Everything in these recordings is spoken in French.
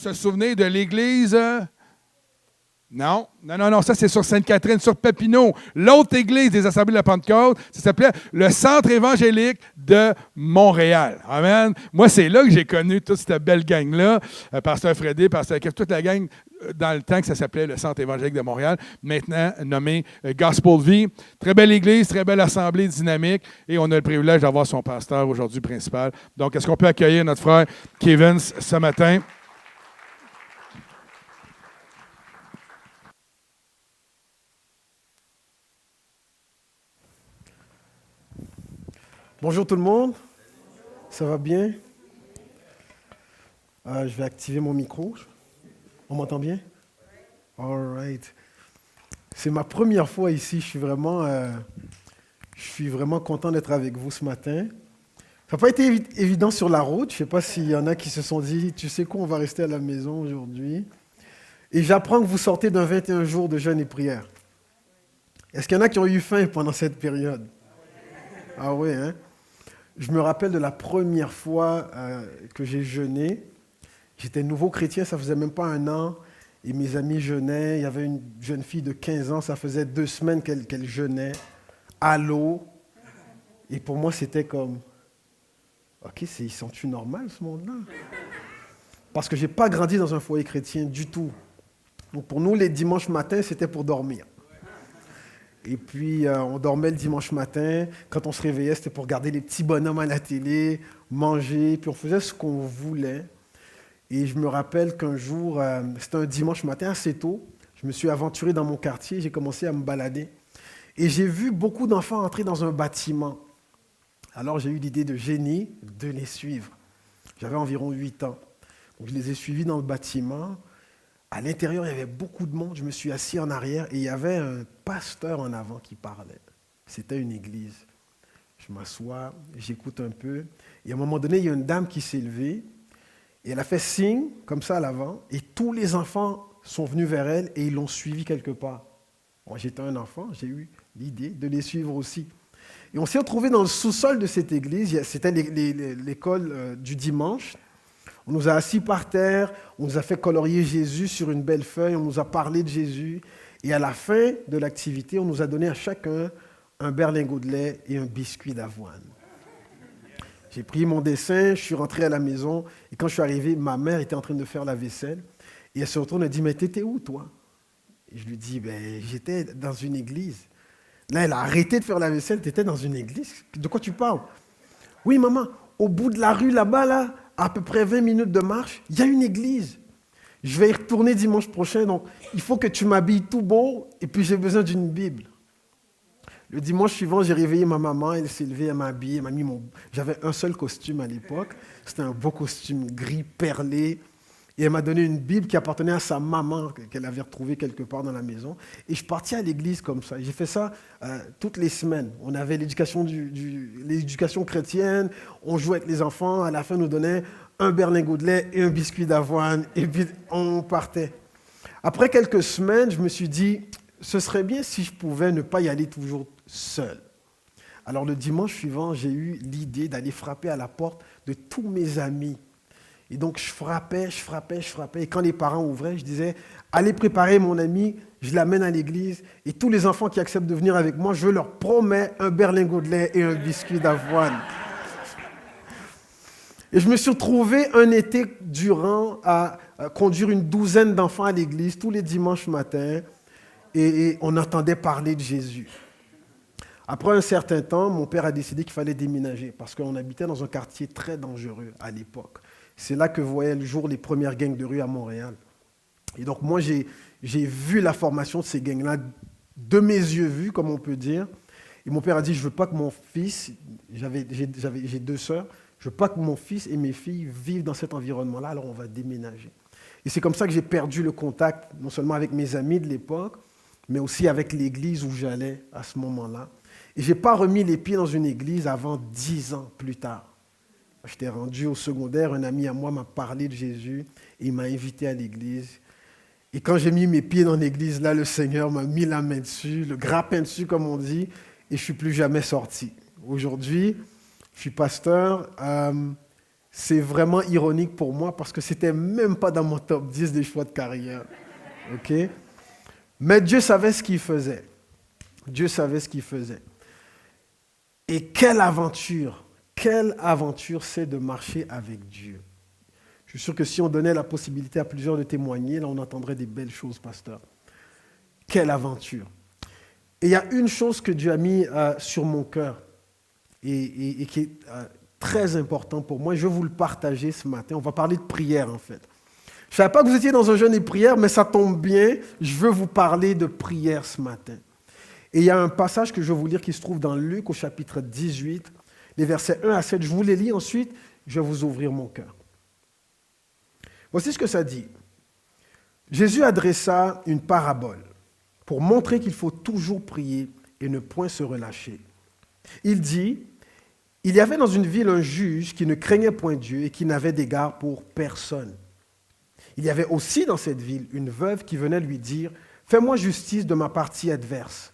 se souvenir de l'église... Non, ça c'est sur Sainte-Catherine, sur Papineau. L'autre église des Assemblées de la Pentecôte, ça s'appelait le Centre évangélique de Montréal. Amen. Moi, c'est là que j'ai connu toute cette belle gang-là. Pasteur Freddy, Pasteur Kev, toute la gang dans le temps que ça s'appelait le Centre évangélique de Montréal, maintenant nommé Gospel Vie. Très belle église, très belle assemblée dynamique, et on a le privilège d'avoir son pasteur aujourd'hui principal. Donc, est-ce qu'on peut accueillir notre frère Kevin ce matin? Bonjour tout le monde, ça va bien? Je vais activer mon micro. On m'entend bien? All right. C'est ma première fois ici, je suis vraiment content d'être avec vous ce matin. Ça n'a pas été évident sur la route, je ne sais pas s'il y en a qui se sont dit, tu sais quoi, on va rester à la maison aujourd'hui. Et j'apprends que vous sortez d'un 21 jours de jeûne et prière. Est-ce qu'il y en a qui ont eu faim pendant cette période? Ah oui, hein? Je me rappelle de la première fois que j'ai jeûné. J'étais nouveau chrétien, ça faisait même pas un an. Et mes amis jeûnaient. Il y avait une jeune fille de 15 ans, ça faisait 2 semaines qu'elle jeûnait à l'eau. Et pour moi, c'était comme, OK, ils sont-tu normal ce monde-là? Parce que je n'ai pas grandi dans un foyer chrétien du tout. Donc pour nous, les dimanches matins, c'était pour dormir. Et puis, on dormait le dimanche matin. Quand on se réveillait, c'était pour regarder les petits bonhommes à la télé, manger. Puis on faisait ce qu'on voulait. Et je me rappelle qu'un jour, c'était un dimanche matin assez tôt. Je me suis aventuré dans mon quartier. J'ai commencé à me balader. Et j'ai vu beaucoup d'enfants entrer dans un bâtiment. Alors, j'ai eu l'idée de génie de les suivre. J'avais environ 8 ans. Donc, je les ai suivis dans le bâtiment. À l'intérieur, il y avait beaucoup de monde. Je me suis assis en arrière et il y avait un pasteur en avant qui parlait. C'était une église. Je m'assois, j'écoute un peu. Et à un moment donné, il y a une dame qui s'est levée et elle a fait signe, comme ça à l'avant, et tous les enfants sont venus vers elle et ils l'ont suivi quelque part. Moi, j'étais un enfant, j'ai eu l'idée de les suivre aussi. Et on s'est retrouvés dans le sous-sol de cette église. C'était l'école du dimanche. On nous a assis par terre, on nous a fait colorier Jésus sur une belle feuille, on nous a parlé de Jésus. Et à la fin de l'activité, on nous a donné à chacun un berlingot de lait et un biscuit d'avoine. J'ai pris mon dessin, je suis rentré à la maison, et quand je suis arrivé, ma mère était en train de faire la vaisselle. Et elle se retourne et dit, mais t'étais où, toi? Et je lui dis, j'étais dans une église. Là, elle a arrêté de faire la vaisselle, t'étais dans une église? De quoi tu parles? Oui, maman, au bout de la rue, là-bas, là, à peu près 20 minutes de marche, il y a une église. Je vais y retourner dimanche prochain, donc il faut que tu m'habilles tout beau, et puis j'ai besoin d'une Bible. Le dimanche suivant, j'ai réveillé ma maman, elle s'est levée, elle m'a habillé, elle m'a mis J'avais un seul costume à l'époque, c'était un beau costume gris perlé, et elle m'a donné une Bible qui appartenait à sa maman, qu'elle avait retrouvée quelque part dans la maison. Et je partais à l'église comme ça. J'ai fait ça toutes les semaines. On avait l'éducation chrétienne, on jouait avec les enfants, à la fin, on nous donnait un berlingot de lait et un biscuit d'avoine, et puis on partait. Après quelques semaines, je me suis dit, ce serait bien si je pouvais ne pas y aller toujours seul. Alors le dimanche suivant, j'ai eu l'idée d'aller frapper à la porte de tous mes amis. Et donc, je frappais. Et quand les parents ouvraient, je disais, allez préparer mon ami, je l'amène à l'église. Et tous les enfants qui acceptent de venir avec moi, je leur promets un berlingot de lait et un biscuit d'avoine. Et je me suis retrouvé un été durant à conduire une douzaine d'enfants à l'église tous les dimanches matins. Et on entendait parler de Jésus. Après un certain temps, mon père a décidé qu'il fallait déménager parce qu'on habitait dans un quartier très dangereux à l'époque. C'est là que voyaient le jour les premières gangs de rue à Montréal. Et donc moi, j'ai vu la formation de ces gangs-là de mes yeux vus, comme on peut dire. Et mon père a dit, je ne veux pas que mon fils, j'ai 2 sœurs, je ne veux pas que mon fils et mes filles vivent dans cet environnement-là, alors on va déménager. Et c'est comme ça que j'ai perdu le contact, non seulement avec mes amis de l'époque, mais aussi avec l'église où j'allais à ce moment-là. Et je n'ai pas remis les pieds dans une église avant 10 ans plus tard. J'étais rendu au secondaire, un ami à moi m'a parlé de Jésus et il m'a invité à l'église. Et quand j'ai mis mes pieds dans l'église, là, le Seigneur m'a mis la main dessus, le grappin dessus, comme on dit, et je ne suis plus jamais sorti. Aujourd'hui, je suis pasteur c'est vraiment ironique pour moi parce que c'était même pas dans mon top 10 des choix de carrière. OK? Mais Dieu savait ce qu'il faisait. Dieu savait ce qu'il faisait. Et quelle aventure c'est de marcher avec Dieu. Je suis sûr que si on donnait la possibilité à plusieurs de témoigner, là on entendrait des belles choses, pasteur. Quelle aventure. Et il y a une chose que Dieu a mis sur mon cœur et qui est très important pour moi. Je vais vous le partager ce matin. On va parler de prière en fait. Je ne savais pas que vous étiez dans un jeûne et prière, mais ça tombe bien. Je veux vous parler de prière ce matin. Et il y a un passage que je vais vous lire qui se trouve dans Luc au chapitre 18, les versets 1 à 7. Je vous les lis ensuite, je vais vous ouvrir mon cœur. Voici ce que ça dit. Jésus adressa une parabole pour montrer qu'il faut toujours prier et ne point se relâcher. Il dit, il y avait dans une ville un juge qui ne craignait point Dieu et qui n'avait d'égard pour personne. Il y avait aussi dans cette ville une veuve qui venait lui dire, « Fais-moi justice de ma partie adverse. »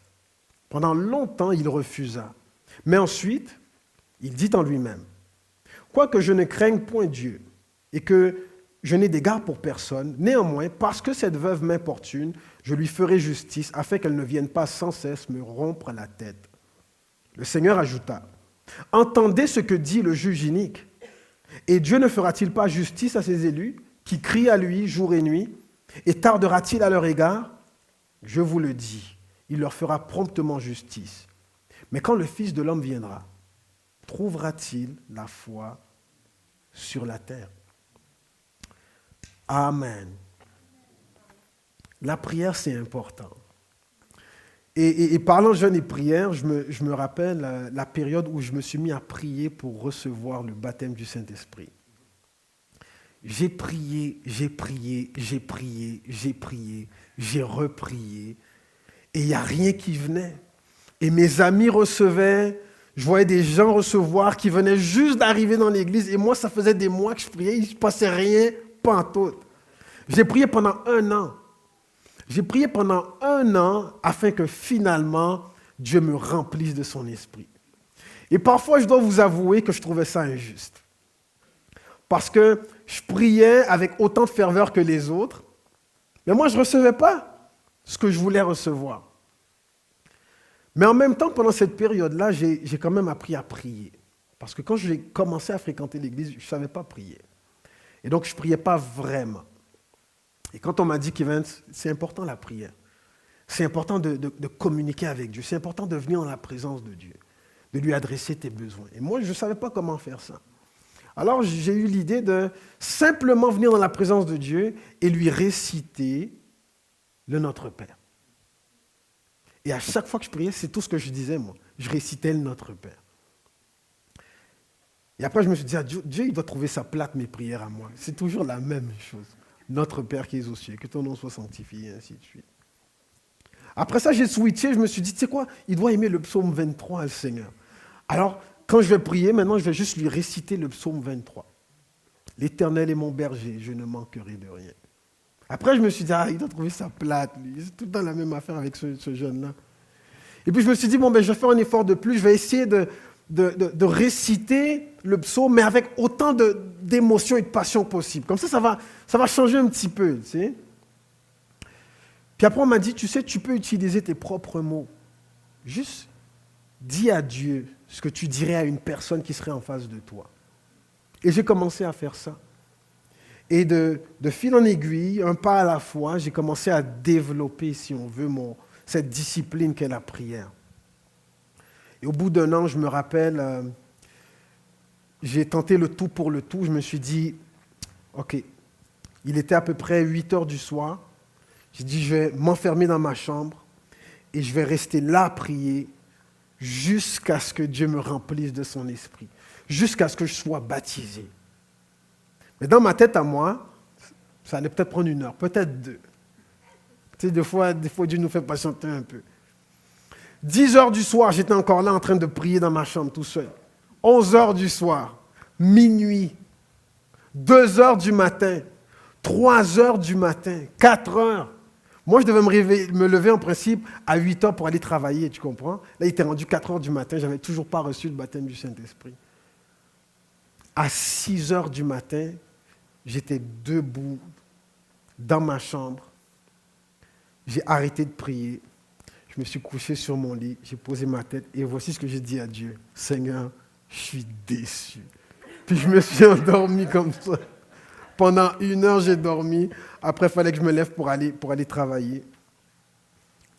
Pendant longtemps, il refusa. Mais ensuite, il dit en lui-même, « Quoique je ne craigne point Dieu et que je n'ai d'égard pour personne, néanmoins, parce que cette veuve m'importune, je lui ferai justice afin qu'elle ne vienne pas sans cesse me rompre la tête. » Le Seigneur ajouta, « Entendez ce que dit le juge inique. Et Dieu ne fera-t-il pas justice à ses élus qui crient à lui jour et nuit, et tardera-t-il à leur égard? Je vous le dis, il leur fera promptement justice. Mais quand le Fils de l'homme viendra, trouvera-t-il la foi sur la terre? » Amen. La prière, c'est important. Et parlant de jeûne et prière, je me rappelle la période où je me suis mis à prier pour recevoir le baptême du Saint-Esprit. J'ai prié, j'ai reprié, et il n'y a rien qui venait. Et mes amis recevaient, je voyais des gens recevoir qui venaient juste d'arriver dans l'église, et moi, ça faisait des mois que je priais, il ne se passait rien, pas en tout. J'ai prié pendant 1 an. J'ai prié pendant 1 an afin que finalement, Dieu me remplisse de son esprit. Et parfois, je dois vous avouer que je trouvais ça injuste. Parce que je priais avec autant de ferveur que les autres, mais moi, je ne recevais pas ce que je voulais recevoir. Mais en même temps, pendant cette période-là, j'ai quand même appris à prier. Parce que quand j'ai commencé à fréquenter l'église, je ne savais pas prier. Et donc, je ne priais pas vraiment. Et quand on m'a dit qu'Evans, c'est important la prière, c'est important de communiquer avec Dieu, c'est important de venir dans la présence de Dieu, de lui adresser tes besoins. Et moi, je ne savais pas comment faire ça. Alors, j'ai eu l'idée de simplement venir dans la présence de Dieu et lui réciter le Notre Père. Et à chaque fois que je priais, c'est tout ce que je disais, moi. Je récitais le Notre Père. Et après, je me suis dit, Dieu, il doit trouver ça plate, mes prières à moi. C'est toujours la même chose. Notre Père qui es aux cieux, que ton nom soit sanctifié, et ainsi de suite. Après ça, j'ai switché, je me suis dit, tu sais quoi, il doit aimer le psaume 23, le Seigneur. Alors, quand je vais prier, maintenant, je vais juste lui réciter le psaume 23. L'Éternel est mon berger, je ne manquerai de rien. Après, je me suis dit, il doit trouver ça plate, lui. C'est tout le temps la même affaire avec ce jeune-là. Et puis, je me suis dit, je vais faire un effort de plus, je vais essayer de réciter le psaume, mais avec autant d'émotion et de passion possible. Comme ça va changer un petit peu, tu sais. Puis après, on m'a dit, tu sais, tu peux utiliser tes propres mots. Juste dis à Dieu ce que tu dirais à une personne qui serait en face de toi. Et j'ai commencé à faire ça. Et de fil en aiguille, un pas à la fois, j'ai commencé à développer, si on veut, cette discipline qu'est la prière. Et au bout d'1 an, je me rappelle, j'ai tenté le tout pour le tout. Je me suis dit, OK, il était à peu près 8 heures du soir. J'ai dit, je vais m'enfermer dans ma chambre et je vais rester là à prier jusqu'à ce que Dieu me remplisse de son esprit, jusqu'à ce que je sois baptisé. Mais dans ma tête à moi, ça allait peut-être prendre 1 heure, peut-être 2. Tu sais, des fois, Dieu nous fait patienter un peu. 10 heures du soir, j'étais encore là en train de prier dans ma chambre tout seul. 11 heures du soir, minuit, 2 heures du matin, 3 heures du matin, 4 heures. Moi, je devais me lever en principe à 8 heures pour aller travailler, tu comprends? Là, il était rendu 4 heures du matin, je n'avais toujours pas reçu le baptême du Saint-Esprit. À 6 heures du matin, j'étais debout dans ma chambre. J'ai arrêté de prier. Je me suis couché sur mon lit, j'ai posé ma tête et voici ce que j'ai dit à Dieu. Seigneur, je suis déçu. Puis je me suis endormi comme ça. Pendant 1 heure, j'ai dormi. Après, il fallait que je me lève pour aller travailler.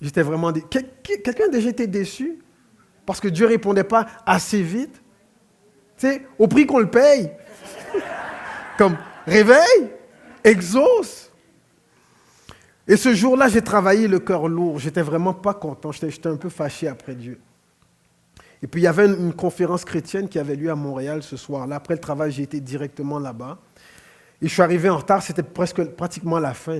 J'étais vraiment déçu. Quelqu'un a déjà été déçu parce que Dieu ne répondait pas assez vite? Tu sais, au prix qu'on le paye. Comme, réveille, exauce. Et ce jour-là, j'ai travaillé le cœur lourd. J'étais vraiment pas content. J'étais un peu fâché après Dieu. Et puis, il y avait une conférence chrétienne qui avait lieu à Montréal ce soir-là. Après le travail, j'ai été directement là-bas. Et je suis arrivé en retard. C'était pratiquement la fin.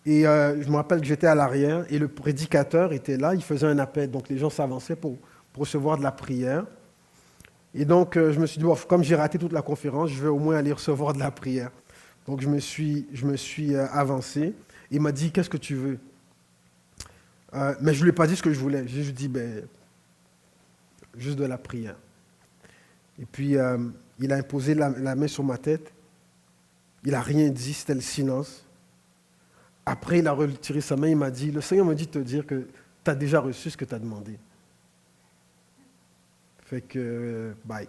Et je me rappelle que j'étais à l'arrière. Et le prédicateur était là. Il faisait un appel. Donc, les gens s'avançaient pour recevoir de la prière. Et donc, je me suis dit, bon, comme j'ai raté toute la conférence, je vais au moins aller recevoir de la prière. Donc, je me suis avancé. Il m'a dit, qu'est-ce que tu veux? Mais je ne lui ai pas dit ce que je voulais. J'ai juste dit, juste de la prière. Et puis, il a imposé la main sur ma tête. Il n'a rien dit, c'était le silence. Après, il a retiré sa main, il m'a dit, le Seigneur m'a dit de te dire que tu as déjà reçu ce que tu as demandé. Fait que, bye.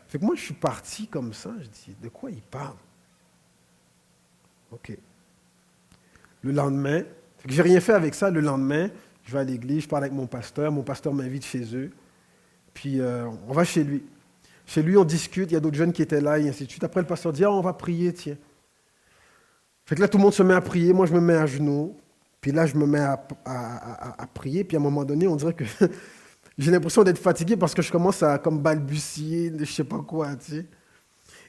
Fait que moi, je suis parti comme ça, je dis, de quoi il parle? OK. Le lendemain, je n'ai rien fait avec ça. Le lendemain, je vais à l'église, je parle avec mon pasteur m'invite chez eux, puis on va chez lui. Chez lui, on discute, il y a d'autres jeunes qui étaient là, et ainsi de suite. Après, le pasteur dit, on va prier, tiens. Fait que là, tout le monde se met à prier, moi, je me mets à genoux, puis là, je me mets à prier, puis à un moment donné, on dirait que j'ai l'impression d'être fatigué parce que je commence à comme balbutier, je ne sais pas quoi, tu sais.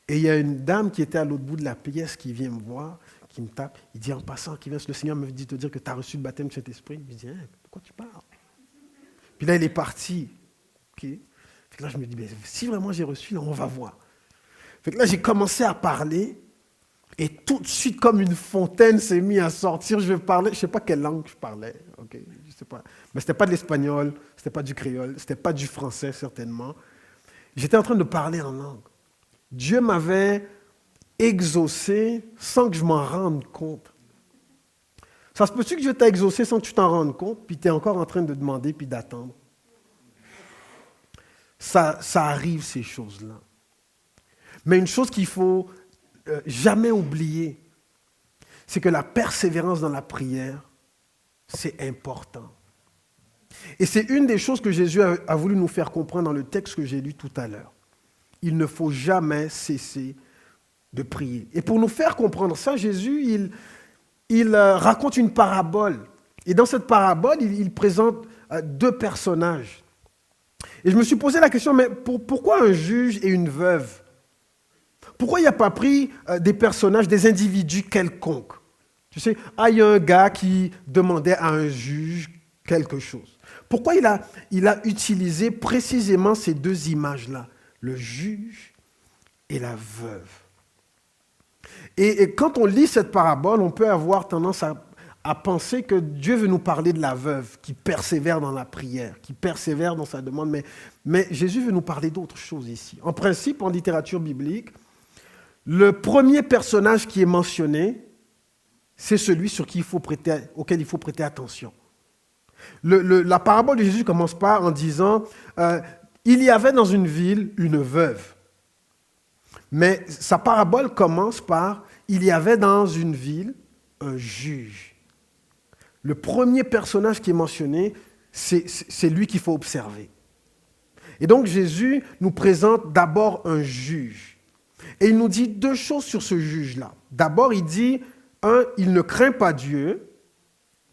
Et il y a une dame qui était à l'autre bout de la pièce qui vient me voir, qui me tape. Il dit, en passant, le Seigneur me dit de te dire que tu as reçu le baptême de Saint-Esprit. Je dis, de quoi tu parles? Puis là, il est parti. Okay. Fait que là, je me dis, si vraiment j'ai reçu, là, on va voir. Fait que là, j'ai commencé à parler, et tout de suite, comme une fontaine s'est mise à sortir. Je parlais, je ne sais pas quelle langue je parlais. Okay. Je sais pas. Mais ce n'était pas de l'espagnol, ce n'était pas du créole, ce n'était pas du français, certainement. J'étais en train de parler en langue. Dieu m'avait exaucé sans que je m'en rende compte. Ça se peut-tu que Dieu t'a exaucé sans que tu t'en rendes compte, puis tu es encore en train de demander puis d'attendre? Ça arrive, ces choses-là. Mais une chose qu'il ne faut jamais oublier, c'est que la persévérance dans la prière, c'est important. Et c'est une des choses que Jésus a voulu nous faire comprendre dans le texte que j'ai lu tout à l'heure. Il ne faut jamais cesser de prier. Et pour nous faire comprendre ça, Jésus, il raconte une parabole. Et dans cette parabole, il présente 2 personnages. Et je me suis posé la question, mais pourquoi un juge et une veuve? Pourquoi il n'a pas pris des personnages, des individus quelconques? Tu sais, il y a un gars qui demandait à un juge quelque chose. Pourquoi il a utilisé précisément ces 2 images-là? Le juge et la veuve. Et quand on lit cette parabole, on peut avoir tendance à penser que Dieu veut nous parler de la veuve qui persévère dans la prière, qui persévère dans sa demande, mais Jésus veut nous parler d'autre chose ici. En principe, en littérature biblique, le premier personnage qui est mentionné, c'est celui auquel il faut prêter attention. La parabole de Jésus commence par en disant il y avait dans une ville une veuve. Mais sa parabole commence par il y avait dans une ville un juge. Le premier personnage qui est mentionné, c'est lui qu'il faut observer. Et donc Jésus nous présente d'abord un juge. Et il nous dit 2 choses sur ce juge-là. D'abord, il dit, 1, il ne craint pas Dieu,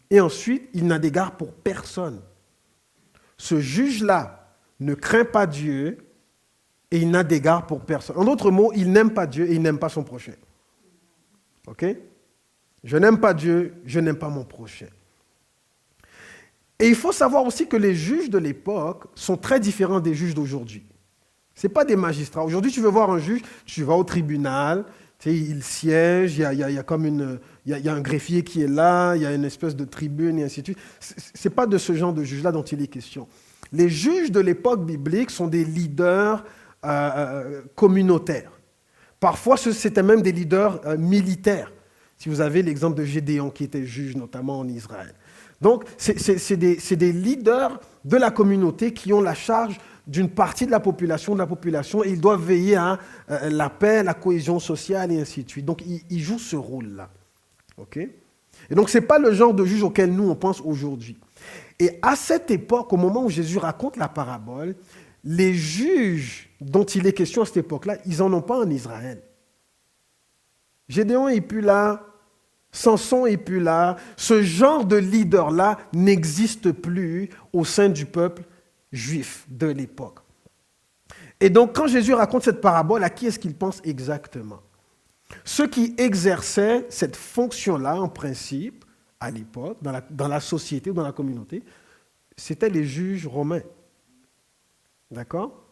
et ensuite, il n'a d'égard pour personne. Ce juge-là ne craint pas Dieu, et il n'a d'égard pour personne. En d'autres mots, il n'aime pas Dieu et il n'aime pas son prochain. OK? Je n'aime pas Dieu, je n'aime pas mon prochain. Et il faut savoir aussi que les juges de l'époque sont très différents des juges d'aujourd'hui. Ce n'est pas des magistrats. Aujourd'hui, tu veux voir un juge, tu vas au tribunal, tu sais, il siège, il y a un greffier qui est là, il y a une espèce de tribune, et ainsi de suite. Ce n'est pas de ce genre de juge-là dont il est question. Les juges de l'époque biblique sont des leaders communautaires. Parfois, c'était même des leaders militaires. Si vous avez l'exemple de Gédéon, qui était juge notamment en Israël. Donc, c'est des leaders de la communauté qui ont la charge d'une partie de la population, et ils doivent veiller à la paix, la cohésion sociale, et ainsi de suite. Donc, ils jouent ce rôle-là. Okay? Et donc, ce n'est pas le genre de juge auquel nous, on pense aujourd'hui. Et à cette époque, au moment où Jésus raconte la parabole, les juges dont il est question à cette époque-là, ils n'en ont pas en Israël. Gédéon n'est plus là, Samson n'est plus là. Ce genre de leader-là n'existe plus au sein du peuple juif de l'époque. Et donc, quand Jésus raconte cette parabole, à qui est-ce qu'il pense exactement? Ceux qui exerçaient cette fonction-là, en principe, à l'époque, dans la société ou dans la communauté, c'était les juges romains. D'accord?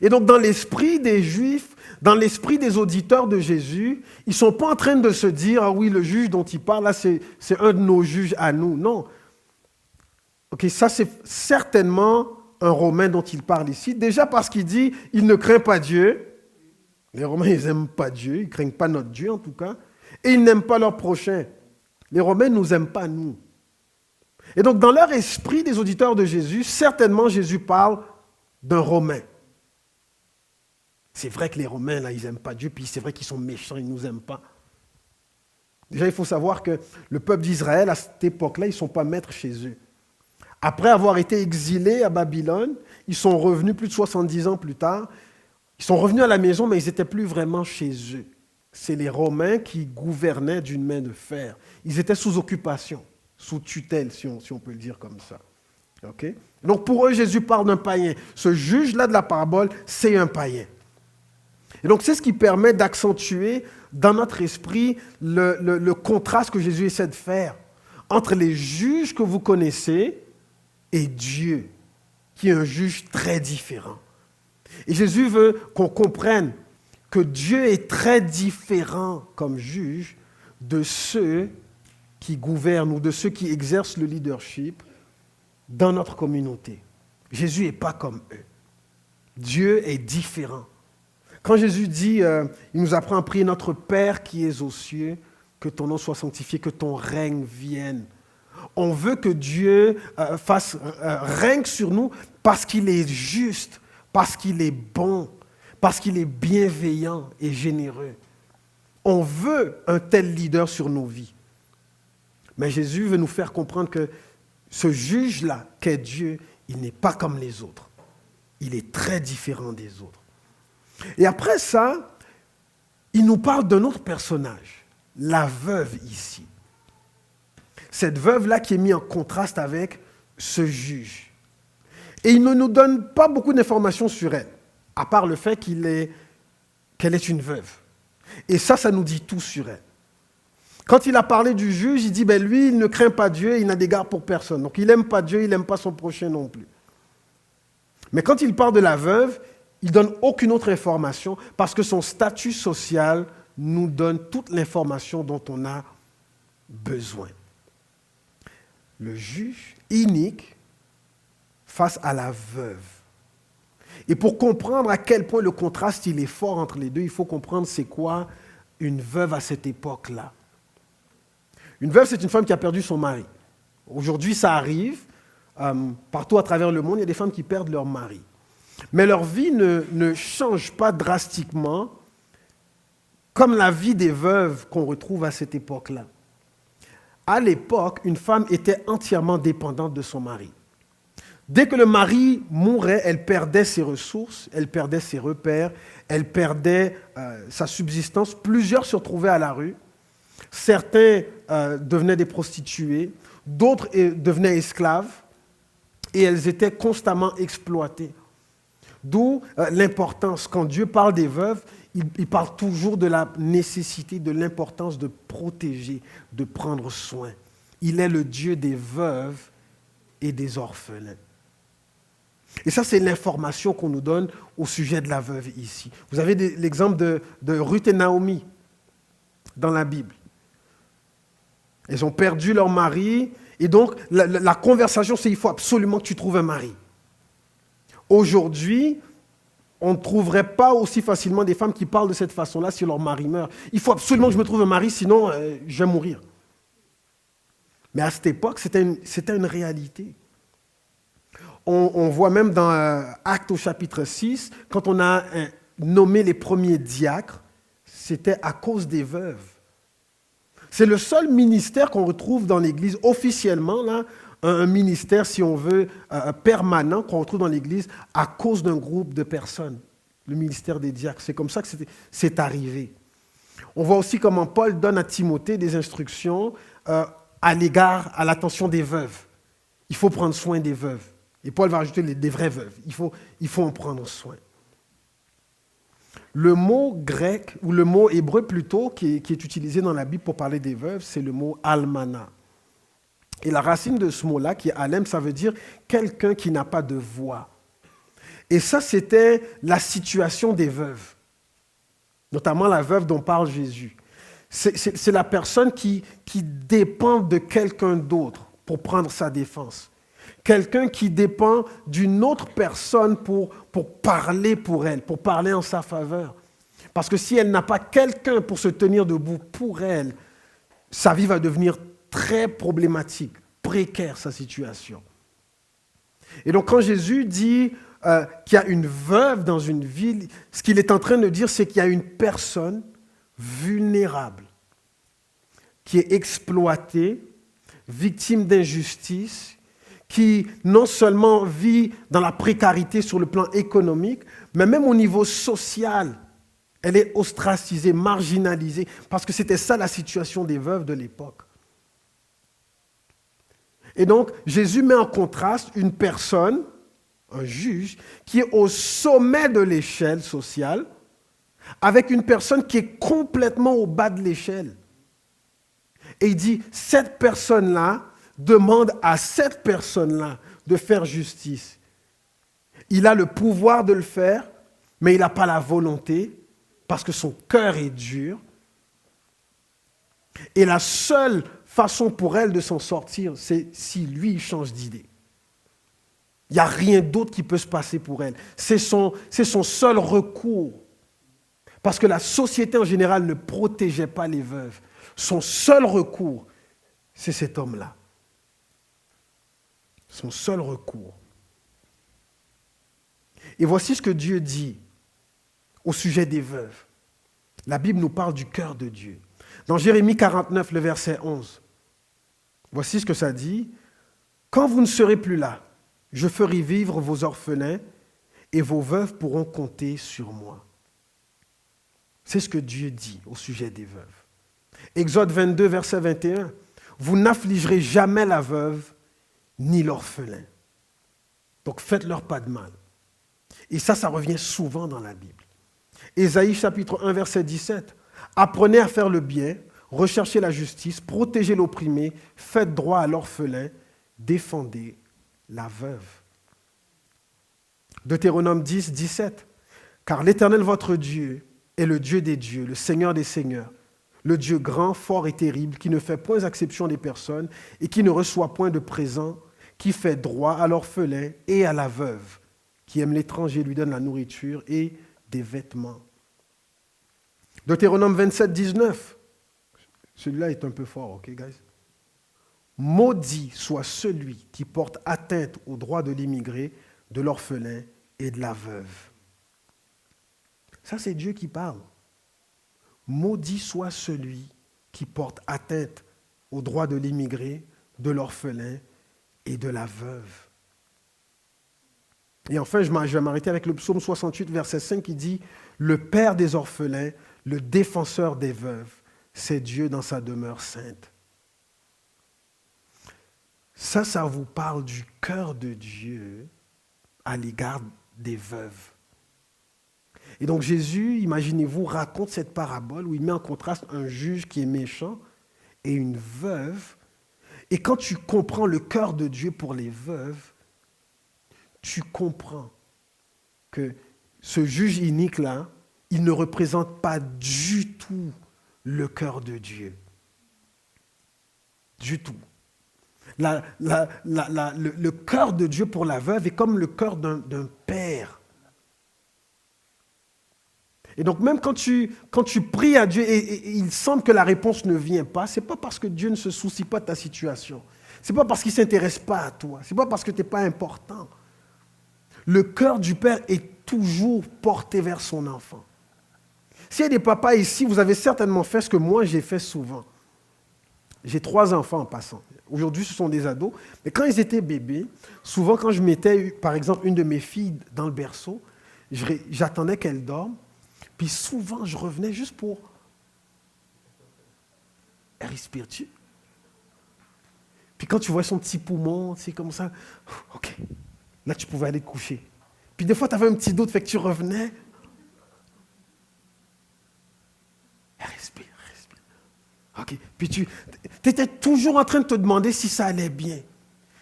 Et donc, dans l'esprit des Juifs, dans l'esprit des auditeurs de Jésus, ils ne sont pas en train de se dire « Ah oui, le juge dont il parle, là, c'est un de nos juges à nous. » Non. Ok, ça, c'est certainement un Romain dont il parle ici. Déjà parce qu'il dit « Il ne craint pas Dieu. » Les Romains, ils n'aiment pas Dieu. Ils ne craignent pas notre Dieu, en tout cas. Et ils n'aiment pas leur prochain. Les Romains ne nous aiment pas, nous. Et donc, dans leur esprit des auditeurs de Jésus, certainement, Jésus parle d'un Romain. C'est vrai que les Romains, là, ils n'aiment pas Dieu, puis c'est vrai qu'ils sont méchants, ils ne nous aiment pas. Déjà, il faut savoir que le peuple d'Israël, à cette époque-là, ils ne sont pas maîtres chez eux. Après avoir été exilés à Babylone, ils sont revenus plus de 70 ans plus tard. Ils sont revenus à la maison, mais ils n'étaient plus vraiment chez eux. C'est les Romains qui gouvernaient d'une main de fer. Ils étaient sous occupation, sous tutelle, si on peut le dire comme ça. Okay? Donc pour eux, Jésus parle d'un païen. Ce juge-là de la parabole, c'est un païen. Et donc c'est ce qui permet d'accentuer dans notre esprit le contraste que Jésus essaie de faire entre les juges que vous connaissez et Dieu, qui est un juge très différent. Et Jésus veut qu'on comprenne que Dieu est très différent comme juge de ceux qui gouvernent ou de ceux qui exercent le leadership dans notre communauté. Jésus n'est pas comme eux. Dieu est différent. Quand Jésus dit, il nous apprend à prier notre Père qui est aux cieux, que ton nom soit sanctifié, que ton règne vienne. On veut que Dieu règne sur nous parce qu'il est juste, parce qu'il est bon, parce qu'il est bienveillant et généreux. On veut un tel leader sur nos vies. Mais Jésus veut nous faire comprendre que ce juge-là, qu'est Dieu, il n'est pas comme les autres. Il est très différent des autres. Et après ça, il nous parle d'un autre personnage, la veuve ici. Cette veuve-là qui est mise en contraste avec ce juge. Et il ne nous donne pas beaucoup d'informations sur elle, à part le fait qu'elle est une veuve. Et ça nous dit tout sur elle. Quand il a parlé du juge, il dit, lui, il ne craint pas Dieu, il n'a d'égard pour personne. Donc il n'aime pas Dieu, il n'aime pas son prochain non plus. Mais quand il parle de la veuve, il ne donne aucune autre information parce que son statut social nous donne toute l'information dont on a besoin. Le juge inique face à la veuve. Et pour comprendre à quel point le contraste il est fort entre les deux, il faut comprendre c'est quoi une veuve à cette époque-là. Une veuve, c'est une femme qui a perdu son mari. Aujourd'hui, ça arrive. Partout à travers le monde, il y a des femmes qui perdent leur mari. Mais leur vie ne change pas drastiquement comme la vie des veuves qu'on retrouve à cette époque-là. À l'époque, une femme était entièrement dépendante de son mari. Dès que le mari mourait, elle perdait ses ressources, elle perdait ses repères, elle perdait sa subsistance. Plusieurs se retrouvaient à la rue. Certains devenaient des prostituées, d'autres devenaient esclaves et elles étaient constamment exploitées. D'où l'importance, quand Dieu parle des veuves, il parle toujours de la nécessité, de l'importance de protéger, de prendre soin. Il est le Dieu des veuves et des orphelins. Et ça, c'est l'information qu'on nous donne au sujet de la veuve ici. Vous avez l'exemple de Ruth et Naomi dans la Bible. Elles ont perdu leur mari, et donc la conversation, c'est il faut absolument que tu trouves un mari. Aujourd'hui, On ne trouverait pas aussi facilement des femmes qui parlent de cette façon-là si leur mari meurt. Il faut absolument que je me trouve un mari, sinon je vais mourir. Mais à cette époque, c'était une réalité. On voit même dans Actes au chapitre 6, quand on a nommé les premiers diacres, c'était à cause des veuves. C'est le seul ministère qu'on retrouve dans l'Église officiellement, là, un ministère, si on veut, permanent qu'on retrouve dans l'Église à cause d'un groupe de personnes, le ministère des diacres. C'est comme ça que c'est arrivé. On voit aussi comment Paul donne à Timothée des instructions à l'égard, à l'attention des veuves. Il faut prendre soin des veuves. Et Paul va rajouter des vraies veuves. Il faut en prendre soin. Le mot grec, ou le mot hébreu plutôt, qui est utilisé dans la Bible pour parler des veuves, c'est le mot almana. Et la racine de ce mot-là, qui est alem, ça veut dire quelqu'un qui n'a pas de voix. Et ça, c'était la situation des veuves, notamment la veuve dont parle Jésus. C'est la personne qui dépend de quelqu'un d'autre pour prendre sa défense. Quelqu'un qui dépend d'une autre personne pour parler pour elle, pour parler en sa faveur. Parce que si elle n'a pas quelqu'un pour se tenir debout pour elle, sa vie va devenir très problématique, précaire sa situation. Et donc quand Jésus dit qu'il y a une veuve dans une ville, ce qu'il est en train de dire, c'est qu'il y a une personne vulnérable, qui est exploitée, victime d'injustice, qui non seulement vit dans la précarité sur le plan économique, mais même au niveau social. Elle est ostracisée, marginalisée, parce que c'était ça la situation des veuves de l'époque. Et donc, Jésus met en contraste une personne, un juge, qui est au sommet de l'échelle sociale, avec une personne qui est complètement au bas de l'échelle. Et il dit, cette personne-là demande à cette personne-là de faire justice. Il a le pouvoir de le faire, mais il n'a pas la volonté, parce que son cœur est dur. Et la seule façon pour elle de s'en sortir, c'est si lui, il change d'idée. Il n'y a rien d'autre qui peut se passer pour elle. C'est son seul recours. Parce que la société en général ne protégeait pas les veuves. Son seul recours, c'est cet homme-là. Son seul recours. Et voici ce que Dieu dit au sujet des veuves. La Bible nous parle du cœur de Dieu. Dans Jérémie 49, le verset 11, voici ce que ça dit. « Quand vous ne serez plus là, je ferai vivre vos orphelins et vos veuves pourront compter sur moi. » C'est ce que Dieu dit au sujet des veuves. Exode 22, verset 21. « Vous n'affligerez jamais la veuve ni l'orphelin. » Donc faites-leur pas de mal. Et ça revient souvent dans la Bible. Ésaïe chapitre 1, verset 17. « Apprenez à faire le bien, recherchez la justice, protégez l'opprimé, faites droit à l'orphelin, défendez la veuve. » Deutéronome 10, 17. « Car l'Éternel votre Dieu est le Dieu des dieux, le Seigneur des seigneurs, le Dieu grand, fort et terrible, qui ne fait point exception des personnes et qui ne reçoit point de présent, qui fait droit à l'orphelin et à la veuve, qui aime l'étranger, lui donne la nourriture et des vêtements. » Deutéronome 27, 19. Celui-là est un peu fort, ok, guys? « Maudit soit celui qui porte atteinte au droit de l'immigré, de l'orphelin et de la veuve. » Ça, c'est Dieu qui parle. Maudit soit celui qui porte atteinte au droit de l'immigré, de l'orphelin et de la veuve. Et enfin, je vais m'arrêter avec le psaume 68, verset 5, qui dit « Le Père des orphelins, le défenseur des veuves, c'est Dieu dans sa demeure sainte. » Ça vous parle du cœur de Dieu à l'égard des veuves. Et donc Jésus, imaginez-vous, raconte cette parabole où il met en contraste un juge qui est méchant et une veuve. Et quand tu comprends le cœur de Dieu pour les veuves, tu comprends que ce juge inique-là, il ne représente pas du tout le cœur de Dieu. Du tout. Le cœur de Dieu pour la veuve est comme le cœur d'un père Et donc même quand tu pries à Dieu et il semble que la réponse ne vient pas, ce n'est pas parce que Dieu ne se soucie pas de ta situation. Ce n'est pas parce qu'il ne s'intéresse pas à toi. Ce n'est pas parce que tu n'es pas important. Le cœur du Père est toujours porté vers son enfant. S'il y a des papas ici, vous avez certainement fait ce que moi j'ai fait souvent. J'ai 3 enfants en passant. Aujourd'hui, ce sont des ados. Mais quand ils étaient bébés, souvent quand je mettais, par exemple, une de mes filles dans le berceau, j'attendais qu'elle dorme. Puis souvent, je revenais juste pour... Elle respire-tu? Puis quand tu vois son petit poumon, c'est comme ça, OK, là tu pouvais aller te coucher. Puis des fois, tu avais un petit doute, fait que tu revenais. Elle respire. OK. Puis tu étais toujours en train de te demander si ça allait bien,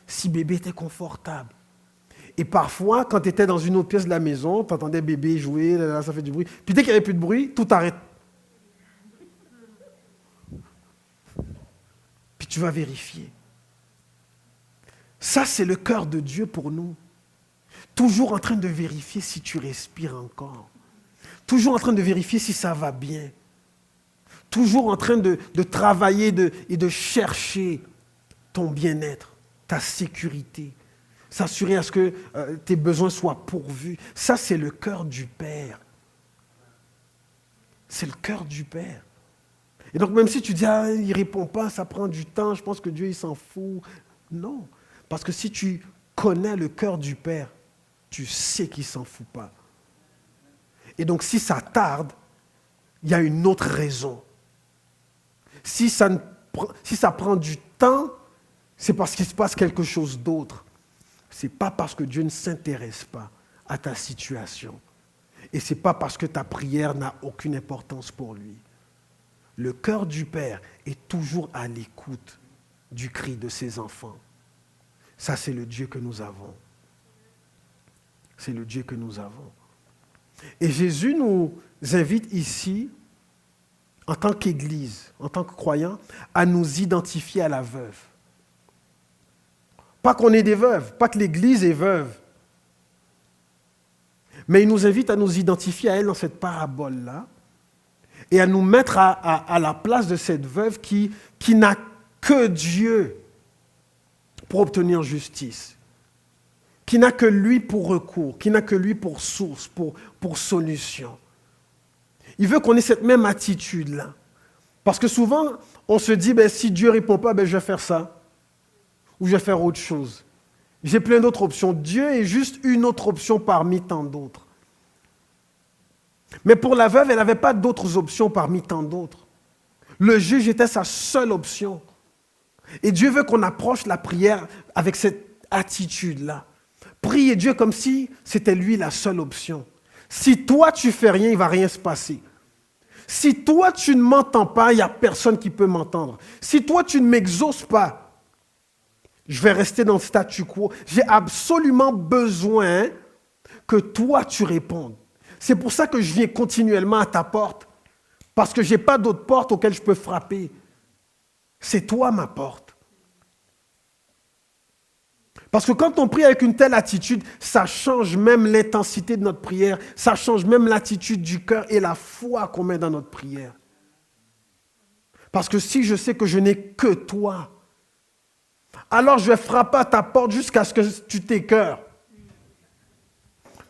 si bébé était confortable. Et parfois, quand tu étais dans une autre pièce de la maison, tu entendais bébé jouer, là, ça fait du bruit. Puis dès qu'il n'y avait plus de bruit, tout arrête. Puis tu vas vérifier. Ça, c'est le cœur de Dieu pour nous. Toujours en train de vérifier si tu respires encore. Toujours en train de vérifier si ça va bien. Toujours en train de travailler et de chercher ton bien-être, ta sécurité. S'assurer à ce que tes besoins soient pourvus. Ça, c'est le cœur du Père. C'est le cœur du Père. Et donc, même si tu dis, ah, il ne répond pas, ça prend du temps, je pense que Dieu, il s'en fout. Non. Parce que si tu connais le cœur du Père, tu sais qu'il ne s'en fout pas. Et donc, si ça tarde, il y a une autre raison. Si ça prend du temps, c'est parce qu'il se passe quelque chose d'autre. Ce n'est pas parce que Dieu ne s'intéresse pas à ta situation. Et ce n'est pas parce que ta prière n'a aucune importance pour lui. Le cœur du Père est toujours à l'écoute du cri de ses enfants. Ça, c'est le Dieu que nous avons. C'est le Dieu que nous avons. Et Jésus nous invite ici, en tant qu'Église, en tant que croyants, à nous identifier à la veuve. Pas qu'on est des veuves, pas que l'Église est veuve. Mais il nous invite à nous identifier à elle dans cette parabole-là et à nous mettre à la place de cette veuve qui n'a que Dieu pour obtenir justice, qui n'a que lui pour recours, qui n'a que lui pour source, pour solution. Il veut qu'on ait cette même attitude-là. Parce que souvent, on se dit, si Dieu ne répond pas, je vais faire ça. Ou je vais faire autre chose. J'ai plein d'autres options. Dieu est juste une autre option parmi tant d'autres. Mais pour la veuve, elle n'avait pas d'autres options parmi tant d'autres. Le juge était sa seule option. Et Dieu veut qu'on approche la prière avec cette attitude-là. Prier Dieu comme si c'était lui la seule option. Si toi, tu ne fais rien, il ne va rien se passer. Si toi, tu ne m'entends pas, il n'y a personne qui peut m'entendre. Si toi, tu ne m'exauces pas, je vais rester dans le statu quo. J'ai absolument besoin que toi, tu répondes. C'est pour ça que je viens continuellement à ta porte. Parce que je n'ai pas d'autre porte auquel je peux frapper. C'est toi ma porte. Parce que quand on prie avec une telle attitude, ça change même l'intensité de notre prière, ça change même l'attitude du cœur et la foi qu'on met dans notre prière. Parce que si je sais que je n'ai que toi, alors je vais frapper à ta porte jusqu'à ce que tu t'écœures.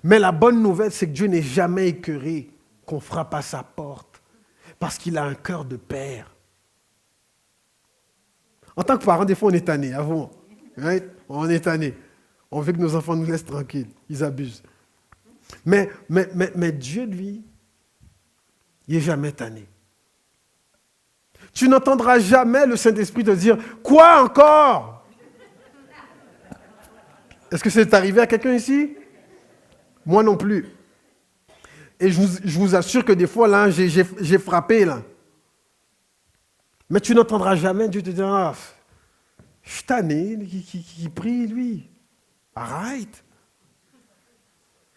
Mais la bonne nouvelle, c'est que Dieu n'est jamais écœuré qu'on frappe à sa porte, parce qu'il a un cœur de père. En tant que parent, des fois on est tanné, avant. Right? On est tanné. On veut que nos enfants nous laissent tranquilles. Ils abusent. Mais Dieu, lui, il n'est jamais tanné. Tu n'entendras jamais le Saint-Esprit te dire « Quoi encore ?» Est-ce que c'est arrivé à quelqu'un ici? Moi non plus. Et je vous assure que des fois, là, j'ai frappé, là. Mais tu n'entendras jamais Dieu te dire « Ah, je suis tanné, qui prie, lui. Arrête. »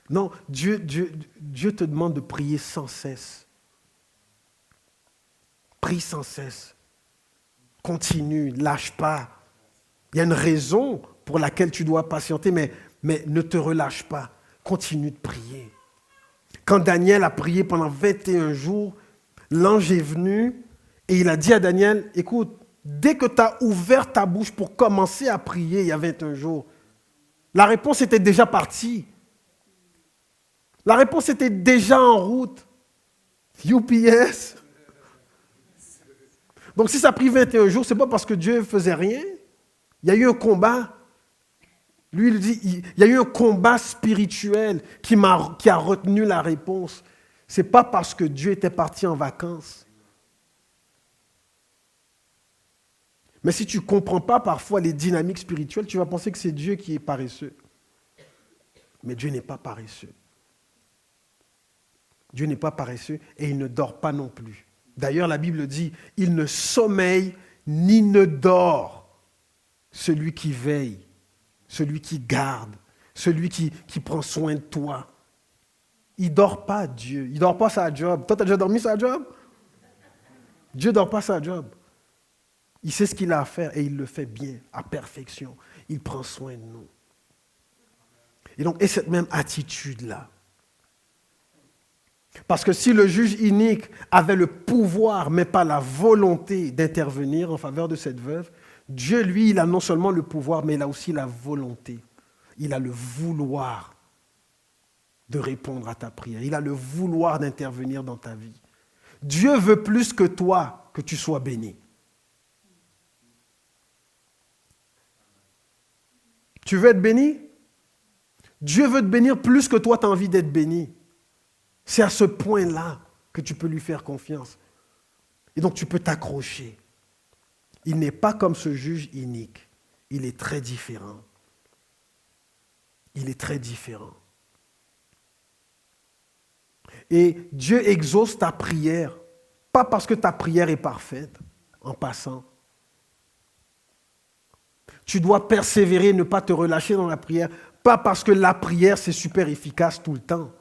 Non, Dieu te demande de prier sans cesse. Prie sans cesse. Continue, lâche pas. Il y a une raison pour laquelle tu dois patienter, mais ne te relâche pas. Continue de prier. Quand Daniel a prié pendant 21 jours, l'ange est venu et il a dit à Daniel, écoute, dès que tu as ouvert ta bouche pour commencer à prier il y a 21 jours, la réponse était déjà partie. La réponse était déjà en route. UPS. Donc si ça a pris 21 jours, ce n'est pas parce que Dieu ne faisait rien. Il y a eu un combat. Lui, il dit, il y a eu un combat spirituel qui a retenu la réponse. Ce n'est pas parce que Dieu était parti en vacances. Mais si tu ne comprends pas parfois les dynamiques spirituelles, tu vas penser que c'est Dieu qui est paresseux. Mais Dieu n'est pas paresseux. Dieu n'est pas paresseux et il ne dort pas non plus. D'ailleurs, la Bible dit, il ne sommeille ni ne dort celui qui veille, celui qui garde, celui qui prend soin de toi. Il ne dort pas, Dieu. Il ne dort pas sa job. Toi, tu as déjà dormi sa job? Dieu ne dort pas sa job. Il sait ce qu'il a à faire et il le fait bien, à perfection. Il prend soin de nous. Et donc, et cette même attitude-là. Parce que si le juge inique avait le pouvoir, mais pas la volonté d'intervenir en faveur de cette veuve, Dieu, lui, il a non seulement le pouvoir, mais il a aussi la volonté. Il a le vouloir de répondre à ta prière. Il a le vouloir d'intervenir dans ta vie. Dieu veut plus que toi que tu sois béni. Tu veux être béni? Dieu veut te bénir plus que toi, tu as envie d'être béni. C'est à ce point-là que tu peux lui faire confiance. Et donc tu peux t'accrocher. Il n'est pas comme ce juge inique. Il est très différent. Il est très différent. Et Dieu exauce ta prière, pas parce que ta prière est parfaite, en passant. Tu dois persévérer, ne pas te relâcher dans la prière, pas parce que la prière, c'est super efficace tout le temps,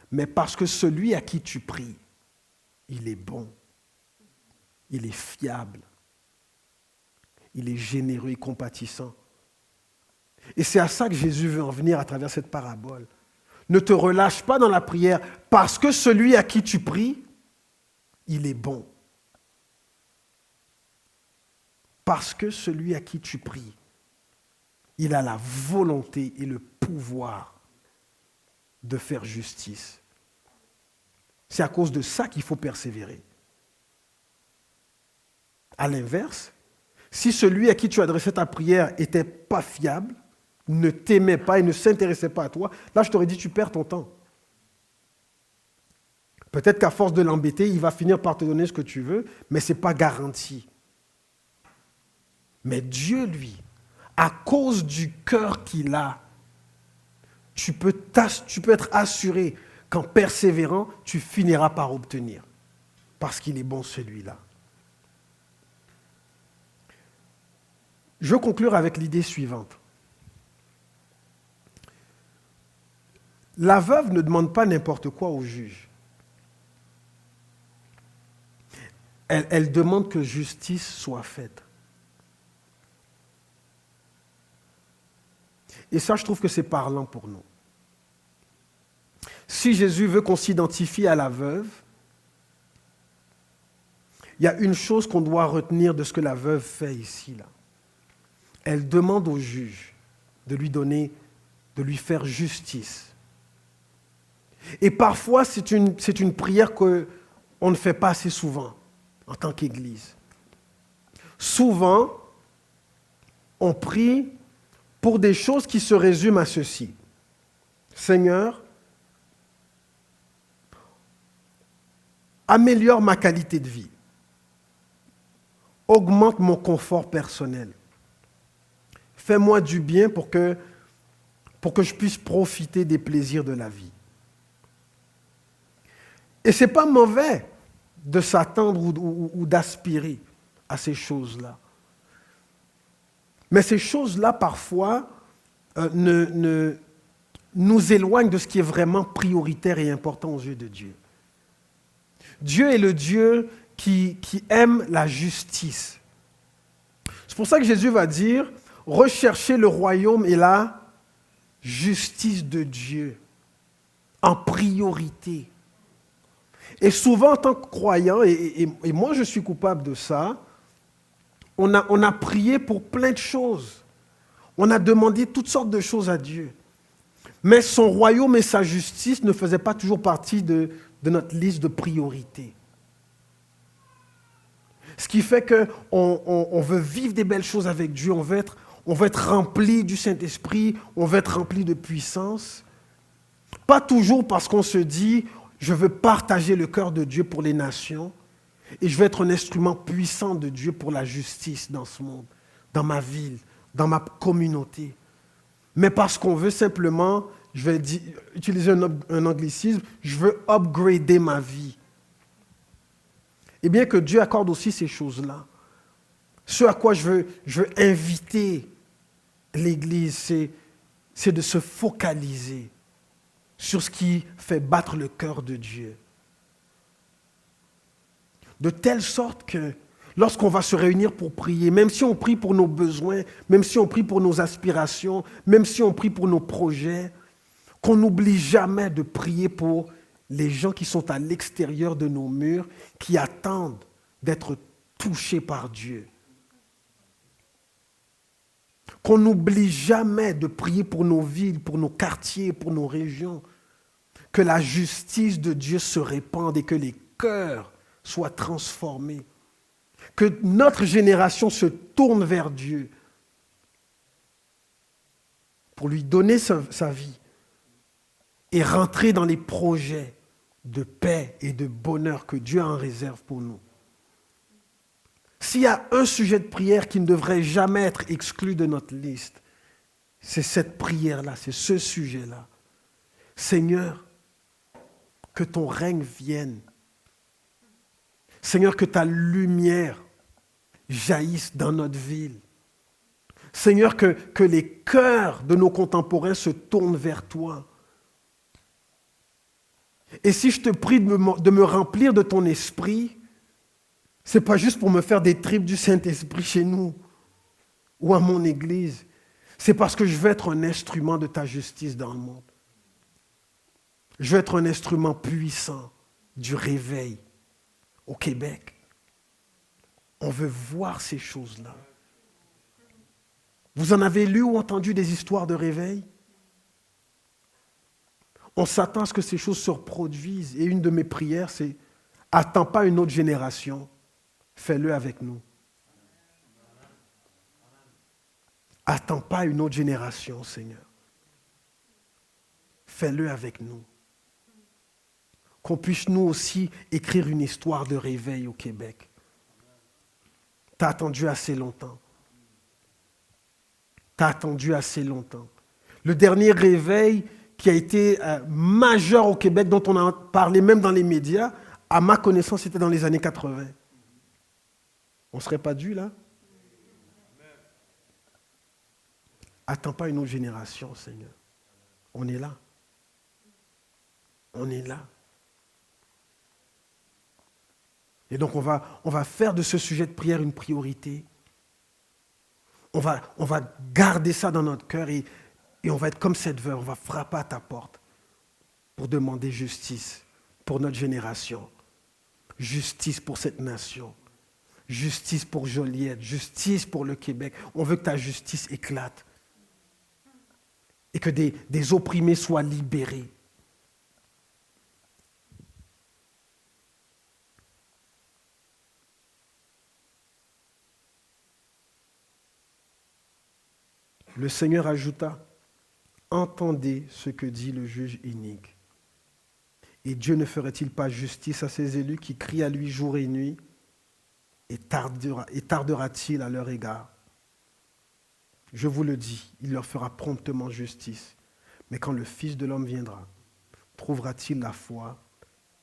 mais parce que celui à qui tu pries, il est bon, il est fiable, il est généreux et compatissant. Et c'est à ça que Jésus veut en venir à travers cette parabole. Ne te relâche pas dans la prière parce que celui à qui tu pries, il est bon. Parce que celui à qui tu pries, il a la volonté et le pouvoir de faire justice. C'est à cause de ça qu'il faut persévérer. À l'inverse, si celui à qui tu adressais ta prière n'était pas fiable, ne t'aimait pas et ne s'intéressait pas à toi, là je t'aurais dit tu perds ton temps. Peut-être qu'à force de l'embêter, il va finir par te donner ce que tu veux, mais ce n'est pas garanti. Mais Dieu, lui, à cause du cœur qu'il a, tu peux être assuré qu'en persévérant, tu finiras par obtenir. Parce qu'il est bon celui-là. Je veux conclure avec l'idée suivante. La veuve ne demande pas n'importe quoi au juge. Elle demande que justice soit faite. Et ça, je trouve que c'est parlant pour nous. Si Jésus veut qu'on s'identifie à la veuve, il y a une chose qu'on doit retenir de ce que la veuve fait ici, là. Elle demande au juge de lui faire justice. Et parfois, c'est une prière qu'on ne fait pas assez souvent en tant qu'Église. Souvent, on prie pour des choses qui se résument à ceci. Seigneur, améliore ma qualité de vie. Augmente mon confort personnel. Fais-moi du bien pour que je puisse profiter des plaisirs de la vie. Et ce n'est pas mauvais de s'attendre ou d'aspirer à ces choses-là. Mais ces choses-là, parfois, nous éloignent de ce qui est vraiment prioritaire et important aux yeux de Dieu. Dieu est le Dieu qui aime la justice. C'est pour ça que Jésus va dire, recherchez le royaume et la justice de Dieu. en priorité. Et souvent, en tant que croyant, et moi je suis coupable de ça, on a prié pour plein de choses. On a demandé toutes sortes de choses à Dieu. Mais son royaume et sa justice ne faisaient pas toujours partie de notre liste de priorités. Ce qui fait qu'on veut vivre des belles choses avec Dieu, on veut être rempli du Saint-Esprit, on veut être rempli de puissance. Pas toujours parce qu'on se dit, je veux partager le cœur de Dieu pour les nations et je veux être un instrument puissant de Dieu pour la justice dans ce monde, dans ma ville, dans ma communauté. Mais parce qu'on veut simplement, je vais utiliser un anglicisme, je veux upgrader ma vie. Et bien que Dieu accorde aussi ces choses-là. Ce à quoi je veux inviter l'Église, c'est de se focaliser sur ce qui fait battre le cœur de Dieu. De telle sorte que lorsqu'on va se réunir pour prier, même si on prie pour nos besoins, même si on prie pour nos aspirations, même si on prie pour nos projets, qu'on n'oublie jamais de prier pour les gens qui sont à l'extérieur de nos murs, qui attendent d'être touchés par Dieu. Qu'on n'oublie jamais de prier pour nos villes, pour nos quartiers, pour nos régions. Que la justice de Dieu se répande et que les cœurs soient transformés. Que notre génération se tourne vers Dieu pour lui donner sa vie et rentrer dans les projets de paix et de bonheur que Dieu a en réserve pour nous. S'il y a un sujet de prière qui ne devrait jamais être exclu de notre liste, c'est cette prière-là, c'est ce sujet-là. Seigneur, que ton règne vienne. Seigneur, que ta lumière jaillisse dans notre ville. Seigneur, que les cœurs de nos contemporains se tournent vers toi. Et si je te prie de me remplir de ton esprit, ce n'est pas juste pour me faire des tripes du Saint-Esprit chez nous ou à mon église. C'est parce que je veux être un instrument de ta justice dans le monde. Je veux être un instrument puissant du réveil au Québec. On veut voir ces choses-là. Vous en avez lu ou entendu des histoires de réveil? On s'attend à ce que ces choses se reproduisent. Et une de mes prières, c'est « Attends pas une autre génération, fais-le avec nous. » Attends pas une autre génération, Seigneur. Fais-le avec nous. Qu'on puisse nous aussi écrire une histoire de réveil au Québec. Tu as attendu assez longtemps. Tu as attendu assez longtemps. Le dernier réveil qui a été majeur au Québec, dont on a parlé même dans les médias, à ma connaissance, c'était dans les années 80. On ne serait pas dû là? Attends pas une autre génération, Seigneur. On est là. On est là. Et donc on va faire de ce sujet de prière une priorité. On va garder ça dans notre cœur et on va être comme cette veuve, on va frapper à ta porte pour demander justice pour notre génération, justice pour cette nation, justice pour Joliette, justice pour le Québec. On veut que ta justice éclate et que des opprimés soient libérés. Le Seigneur ajouta, « Entendez ce que dit le juge inique. Et Dieu ne ferait-il pas justice à ses élus qui crient à lui jour et nuit, et tardera-t-il à leur égard? Je vous le dis, il leur fera promptement justice. Mais quand le Fils de l'homme viendra, trouvera-t-il la foi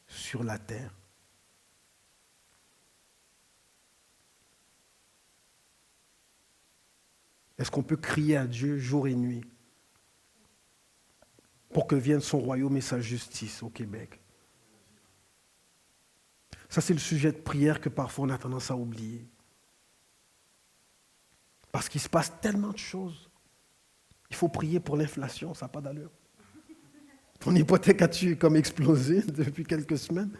sur la terre? » Est-ce qu'on peut crier à Dieu jour et nuit pour que vienne son royaume et sa justice au Québec? Ça, c'est le sujet de prière que parfois on a tendance à oublier. Parce qu'il se passe tellement de choses. Il faut prier pour l'inflation, ça n'a pas d'allure. Ton hypothèque a-tu comme explosé depuis quelques semaines?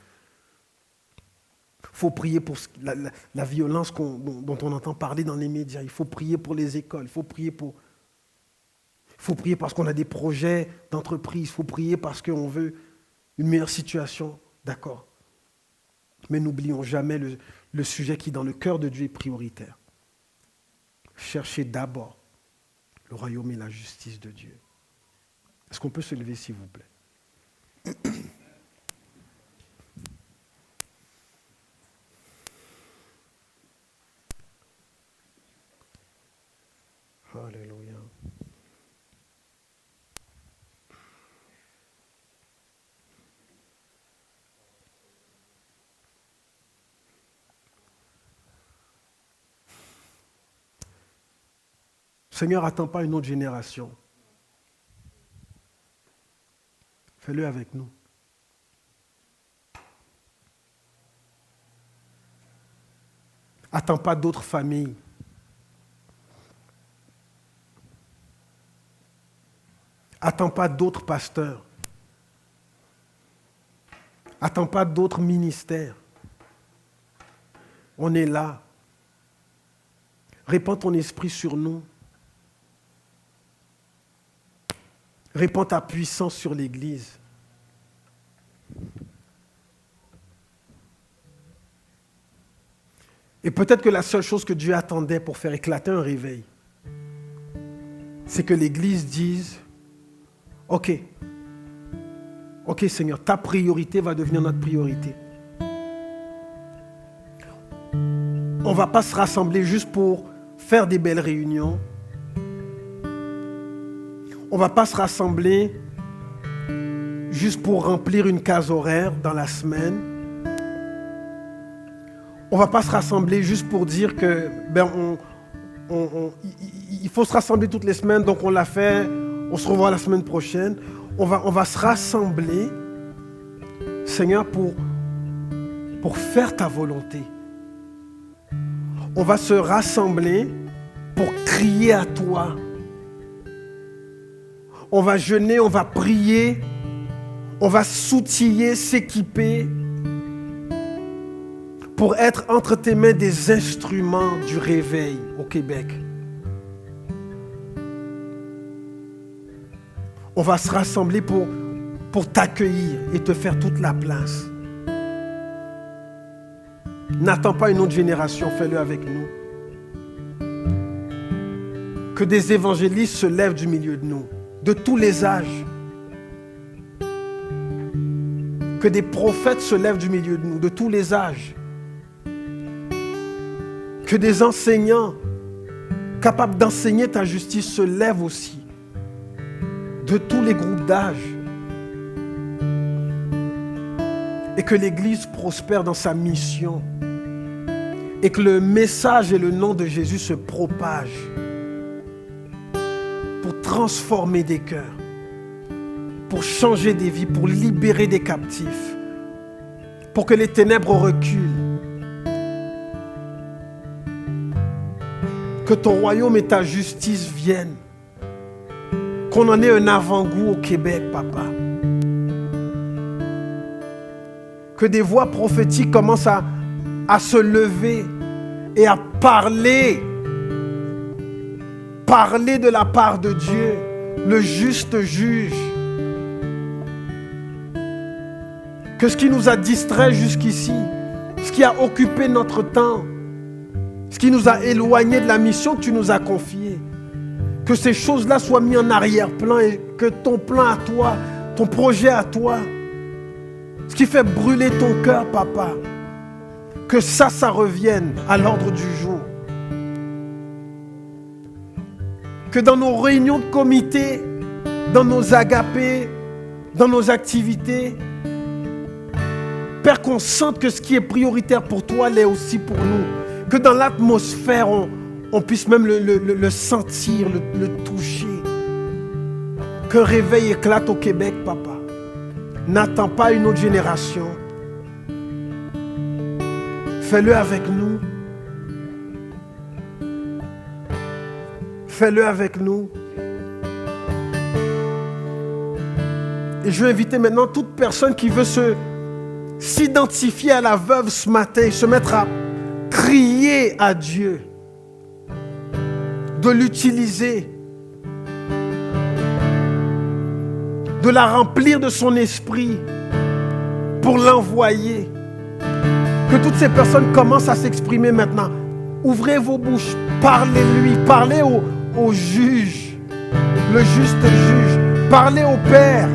Il faut prier pour la violence dont on entend parler dans les médias. Il faut prier pour les écoles. Il faut prier parce qu'on a des projets d'entreprise. Il faut prier parce qu'on veut une meilleure situation. D'accord. Mais n'oublions jamais le sujet qui, dans le cœur de Dieu, est prioritaire. Cherchez d'abord le royaume et la justice de Dieu. Est-ce qu'on peut se lever, s'il vous plaît? Alléluia. Seigneur, attends pas une autre génération. Fais-le avec nous. Attends pas d'autres familles. Attends pas d'autres pasteurs. Attends pas d'autres ministères. On est là. Répands ton esprit sur nous. Répands ta puissance sur l'Église. Et peut-être que la seule chose que Dieu attendait pour faire éclater un réveil, c'est que l'Église dise, OK Seigneur, ta priorité va devenir notre priorité. On ne va pas se rassembler juste pour faire des belles réunions. On ne va pas se rassembler juste pour remplir une case horaire dans la semaine. On ne va pas se rassembler juste pour dire que il faut se rassembler toutes les semaines, donc on l'a fait, on se revoit la semaine prochaine. On va se rassembler, Seigneur, pour faire ta volonté. On va se rassembler pour crier à toi. On va jeûner, on va prier, on va s'outiller, s'équiper pour être entre tes mains des instruments du réveil au Québec. On va se rassembler pour t'accueillir et te faire toute la place. N'attends pas une autre génération, fais-le avec nous. Que des évangélistes se lèvent du milieu de nous, de tous les âges. Que des prophètes se lèvent du milieu de nous, de tous les âges. Que des enseignants capables d'enseigner ta justice se lèvent aussi, de tous les groupes d'âge. Et que l'Église prospère dans sa mission. Et que le message et le nom de Jésus se propagent pour transformer des cœurs, pour changer des vies, pour libérer des captifs, pour que les ténèbres reculent. Que ton royaume et ta justice viennent. Qu'on en ait un avant-goût au Québec, papa. Que des voix prophétiques commencent à se lever et à parler de la part de Dieu, le juste juge. Que ce qui nous a distrait jusqu'ici, ce qui a occupé notre temps, ce qui nous a éloignés de la mission que tu nous as confiée, que ces choses-là soient mises en arrière-plan et que ton plan à toi, ton projet à toi, ce qui fait brûler ton cœur, papa, que ça revienne à l'ordre du jour. Que dans nos réunions de comité, dans nos agapés, dans nos activités, Père, qu'on sente que ce qui est prioritaire pour toi l'est aussi pour nous. Que dans l'atmosphère, on puisse même le sentir, le toucher. Qu'un réveil éclate au Québec, papa. N'attends pas une autre génération. Fais-le avec nous. Fais-le avec nous. Et je vais inviter maintenant toute personne qui veut s'identifier à la veuve ce matin, se mettre à crier à Dieu, de l'utiliser, de la remplir de son esprit pour l'envoyer. Que toutes ces personnes commencent à s'exprimer maintenant. Ouvrez vos bouches, parlez-lui, parlez au juge, le juste juge, parlez au Père.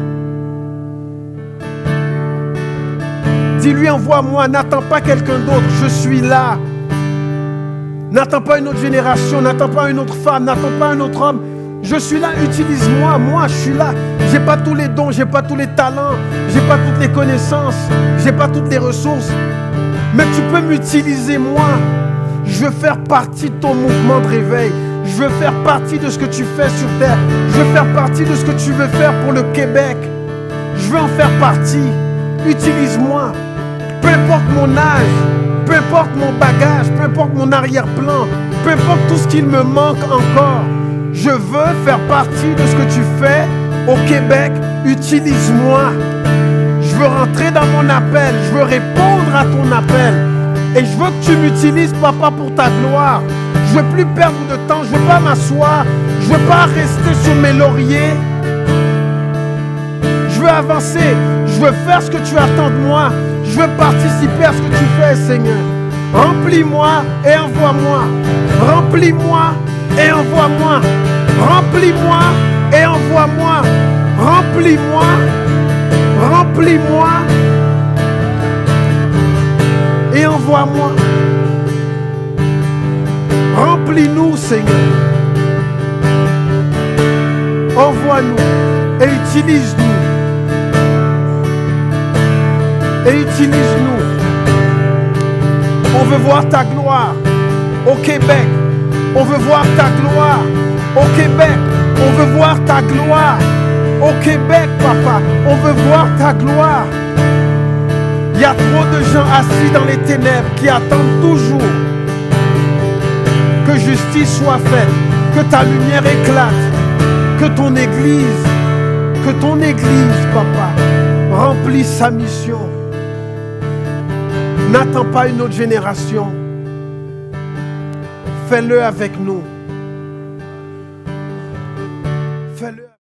Dis-lui, envoie-moi, n'attends pas quelqu'un d'autre, je suis là. N'attends pas une autre génération, n'attends pas une autre femme, n'attends pas un autre homme. Je suis là, utilise-moi, moi je suis là. J'ai pas tous les dons, j'ai pas tous les talents, j'ai pas toutes les connaissances, j'ai pas toutes les ressources. Mais tu peux m'utiliser moi. Je veux faire partie de ton mouvement de réveil. Je veux faire partie de ce que tu fais sur terre. Je veux faire partie de ce que tu veux faire pour le Québec. Je veux en faire partie. Utilise-moi. Peu importe mon âge, peu importe mon bagage, peu importe mon arrière-plan, peu importe tout ce qu'il me manque encore. Je veux faire partie de ce que tu fais au Québec. Utilise-moi. Je veux rentrer dans mon appel. Je veux répondre à ton appel. Et je veux que tu m'utilises, papa, pour ta gloire. Je ne veux plus perdre de temps. Je ne veux pas m'asseoir. Je ne veux pas rester sur mes lauriers. Je veux avancer. Je veux faire ce que tu attends de moi. Je veux participer à ce que tu fais, Seigneur. Remplis-moi et envoie-moi. Remplis-moi et envoie-moi. Remplis-moi et envoie-moi. Remplis-moi. Remplis-moi et envoie-moi. Remplis-nous, Seigneur. Envoie-nous et utilise-nous. Et utilise-nous. On veut voir ta gloire au Québec. On veut voir ta gloire au Québec. On veut voir ta gloire au Québec, papa. On veut voir ta gloire. Il y a trop de gens assis dans les ténèbres qui attendent toujours que justice soit faite, que ta lumière éclate, que ton Église, papa, remplisse sa mission. N'attends pas une autre génération. Fais-le avec nous. Fais-le.